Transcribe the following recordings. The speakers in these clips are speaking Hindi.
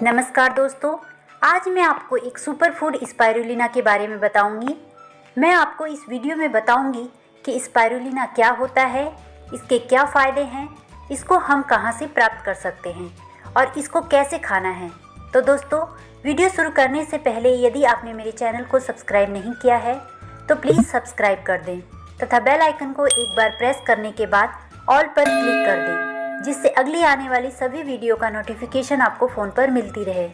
नमस्कार दोस्तों, आज मैं आपको एक सुपर फूड स्पाइरुलिना के बारे में बताऊंगी। मैं आपको इस वीडियो में बताऊंगी कि स्पाइरुलिना क्या होता है, इसके क्या फ़ायदे हैं, इसको हम कहां से प्राप्त कर सकते हैं और इसको कैसे खाना है। तो दोस्तों, वीडियो शुरू करने से पहले यदि आपने मेरे चैनल को सब्सक्राइब नहीं किया है तो प्लीज़ सब्सक्राइब कर दें तथा बेल आइकन को एक बार प्रेस करने के बाद ऑल पर क्लिक कर दें, जिससे अगली आने वाली सभी वीडियो का नोटिफिकेशन आपको फ़ोन पर मिलती रहे।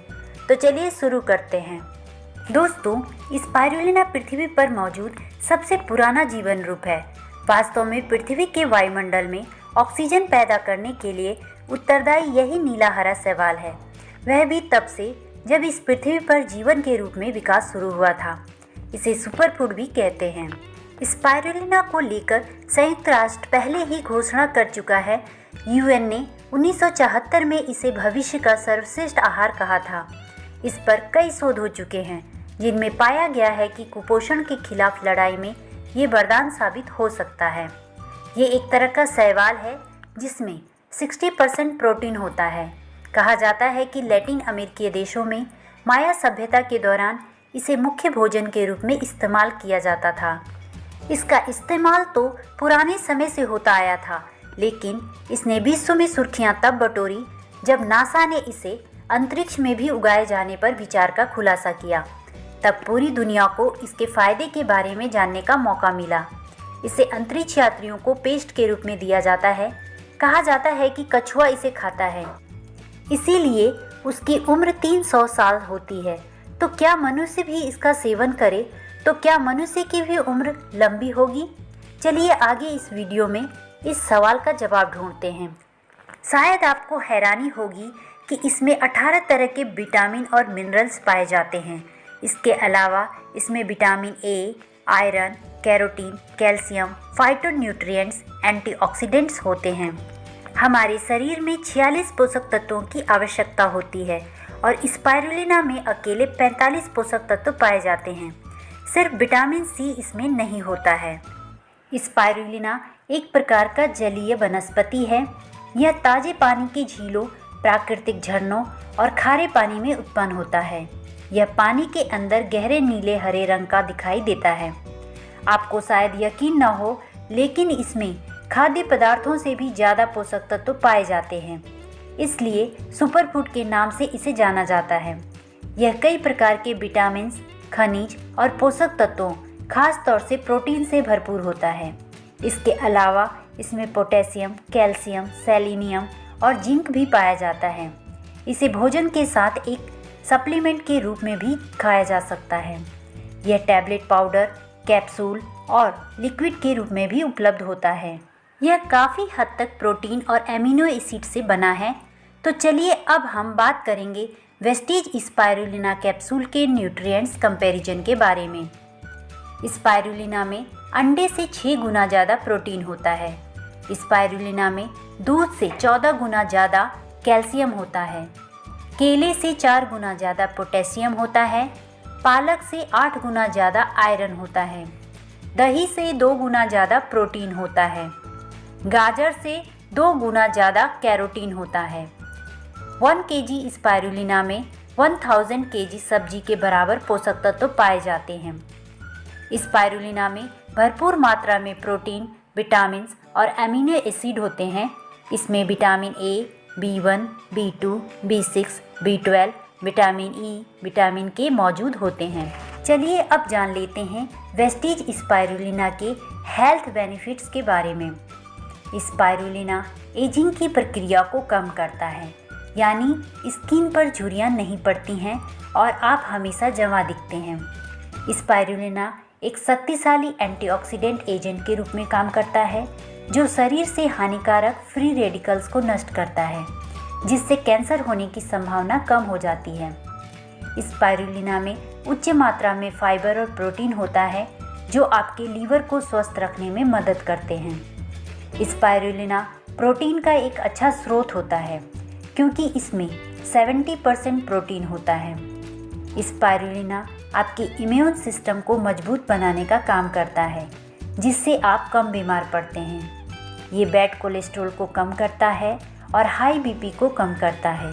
तो चलिए शुरू करते हैं। दोस्तों, स्पाइरुलिना पृथ्वी पर मौजूद सबसे पुराना जीवन रूप है। वास्तव में पृथ्वी के वायुमंडल में ऑक्सीजन पैदा करने के लिए उत्तरदायी यही नीला हरा शैवाल है, वह भी तब से जब इस पृथ्वी पर जीवन के रूप में विकास शुरू हुआ था। इसे सुपर फूड भी कहते हैं। स्पाइरुलिना को लेकर संयुक्त राष्ट्र पहले ही घोषणा कर चुका है। यूएन ने 1974 में इसे भविष्य का सर्वश्रेष्ठ आहार कहा था। इस पर कई शोध हो चुके हैं, जिनमें पाया गया है कि कुपोषण के खिलाफ लड़ाई में ये वरदान साबित हो सकता है। ये एक तरह का शैवाल है जिसमें 60% प्रोटीन होता है। कहा जाता है कि लैटिन अमेरिकी देशों में माया सभ्यता के दौरान इसे मुख्य भोजन के रूप में इस्तेमाल किया जाता था। इसका इस्तेमाल तो पुराने समय से होता आया था, लेकिन इसने विश्व में सुर्खियां तब बटोरी जब नासा ने इसे अंतरिक्ष में भी उगाए जाने पर विचार का खुलासा किया। तब पूरी दुनिया को इसके फायदे के बारे में जानने का मौका मिला। इसे अंतरिक्ष यात्रियों को पेस्ट के रूप में दिया जाता है। कहा जाता है कि कछुआ इसे खाता है, इसीलिए उसकी उम्र 300 साल होती है। तो क्या मनुष्य भी इसका सेवन करे तो क्या मनुष्य की भी उम्र लंबी होगी? चलिए आगे इस वीडियो में इस सवाल का जवाब ढूंढते हैं। शायद आपको हैरानी होगी कि इसमें 18 तरह के विटामिन और मिनरल्स पाए जाते हैं। इसके अलावा इसमें vitamin A, iron, carotene, calcium, phytonutrients, antioxidants होते हैं। हमारे शरीर में 46 पोषक तत्वों की आवश्यकता होती है और स्पाइरुलिना में अकेले 45 पोषक तत्व पाए जाते हैं। सिर्फ विटामिन सी इसमें नहीं होता है। स्पाइरुलिना एक प्रकार का जलीय वनस्पति है। यह ताजे पानी की झीलों, प्राकृतिक झरनों और खारे पानी में उत्पन्न होता है। यह पानी के अंदर गहरे नीले हरे रंग का दिखाई देता है। आपको शायद यकीन न हो, लेकिन इसमें खाद्य पदार्थों से भी ज़्यादा पोषक तत्व पाए जाते हैं, इसलिए सुपरफूड के नाम से इसे जाना जाता है। यह कई प्रकार के विटामिन, खनिज और पोषक तत्वों, खास तौर से प्रोटीन से भरपूर होता है। इसके अलावा इसमें पोटेशियम, कैल्शियम, सेलेनियम और जिंक भी पाया जाता है। इसे भोजन के साथ एक सप्लीमेंट के रूप में भी खाया जा सकता है। यह टैबलेट, पाउडर, कैप्सूल और लिक्विड के रूप में भी उपलब्ध होता है। यह काफ़ी हद तक प्रोटीन और एमिनो एसिड से बना है। तो चलिए अब हम बात करेंगे वेस्टीज स्पाइरुलिना कैप्सूल के न्यूट्रिएंट्स कंपैरिजन के बारे में। स्पाइरुलिना में अंडे से 6 गुना ज़्यादा प्रोटीन होता है। स्पाइरुलिना में दूध से 14 गुना ज़्यादा कैल्शियम होता है। केले से 4 गुना ज़्यादा पोटेशियम होता है। पालक से 8 गुना ज़्यादा आयरन होता है। दही से 2 गुना ज़्यादा प्रोटीन होता है। गाजर से 2 गुना ज़्यादा कैरोटीन होता है। 1 केजी स्पाइरुलिना में 1000 केजी सब्जी के बराबर पोषक तत्व पाए जाते हैं। स्पाइरुलिना में भरपूर मात्रा में प्रोटीन, विटामिन और एमिनो एसिड होते हैं। इसमें vitamin A, B1, B2, B6, B12, vitamin E, vitamin के मौजूद होते हैं। चलिए अब जान लेते हैं वेस्टीज स्पाइरुलिना के हेल्थ बेनिफिट्स के बारे में। स्पाइरुलिना एजिंग की प्रक्रिया को कम करता है, यानी स्किन पर झुर्रियाँ नहीं पड़ती हैं और आप हमेशा जवां दिखते हैं। स्पाइरुलिना एक शक्तिशाली एंटीऑक्सीडेंट एजेंट के रूप में काम करता है, जो शरीर से हानिकारक फ्री रेडिकल्स को नष्ट करता है, जिससे कैंसर होने की संभावना कम हो जाती है। स्पाइरुलिना में उच्च मात्रा में फाइबर और प्रोटीन होता है, जो आपके लीवर को स्वस्थ रखने में मदद करते हैं। स्पाइरुलिना प्रोटीन का एक अच्छा स्रोत होता है, क्योंकि इसमें 70% प्रोटीन होता है। स्पाइरुलिना आपके इम्यून सिस्टम को मजबूत बनाने का काम करता है, जिससे आप कम बीमार पड़ते हैं। ये बैड कोलेस्ट्रॉल को कम करता है और हाई बीपी को कम करता है।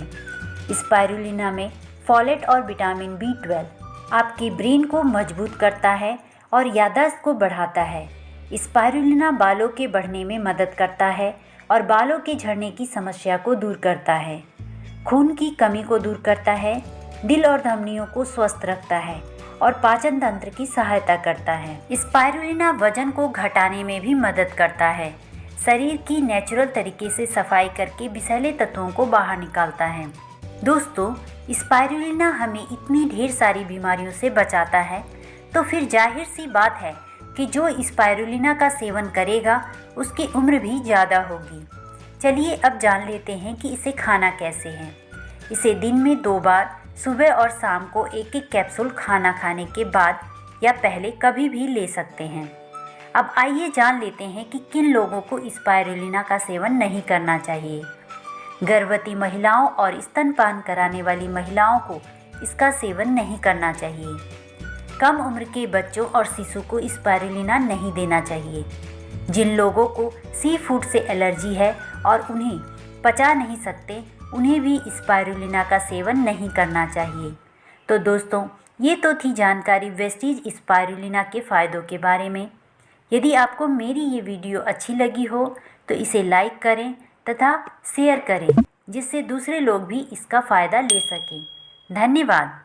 स्पाइरुलिना में फोलेट और विटामिन B12 आपके ब्रेन को मजबूत करता है और याददाश्त को बढ़ाता है। स्पाइरुलिना बालों के बढ़ने में मदद करता है और बालों के झड़ने की समस्या को दूर करता है। खून की कमी को दूर करता है, दिल और धमनियों को स्वस्थ रखता है और पाचन तंत्र की सहायता करता है। स्पाइरुलिना वजन को घटाने में भी मदद करता है। शरीर की नेचुरल तरीके से सफाई करके विषैले तत्वों को बाहर निकालता है। दोस्तों, स्पाइरुलिना हमें इतनी ढेर सारी बीमारियों से बचाता है, तो फिर जाहिर सी बात है कि जो स्पाइरुलिना का सेवन करेगा उसकी उम्र भी ज़्यादा होगी। चलिए अब जान लेते हैं कि इसे खाना कैसे है। इसे दिन में 2 बार सुबह और शाम को 1-1 कैप्सूल खाना खाने के बाद या पहले कभी भी ले सकते हैं। अब आइए जान लेते हैं कि किन लोगों को स्पाइरुलिना का सेवन नहीं करना चाहिए। गर्भवती महिलाओं और स्तनपान कराने वाली महिलाओं को इसका सेवन नहीं करना चाहिए। कम उम्र के बच्चों और शिशु को स्पाइरुलिना नहीं देना चाहिए। जिन लोगों को सी फूड से एलर्जी है और उन्हें पचा नहीं सकते, उन्हें भी स्पाइरुलिना का सेवन नहीं करना चाहिए। तो दोस्तों, ये तो थी जानकारी वेस्टीज स्पाइरुलिना के फ़ायदों के बारे में। यदि आपको मेरी ये वीडियो अच्छी लगी हो तो इसे लाइक करें तथा शेयर करें, जिससे दूसरे लोग भी इसका फ़ायदा ले सकें। धन्यवाद।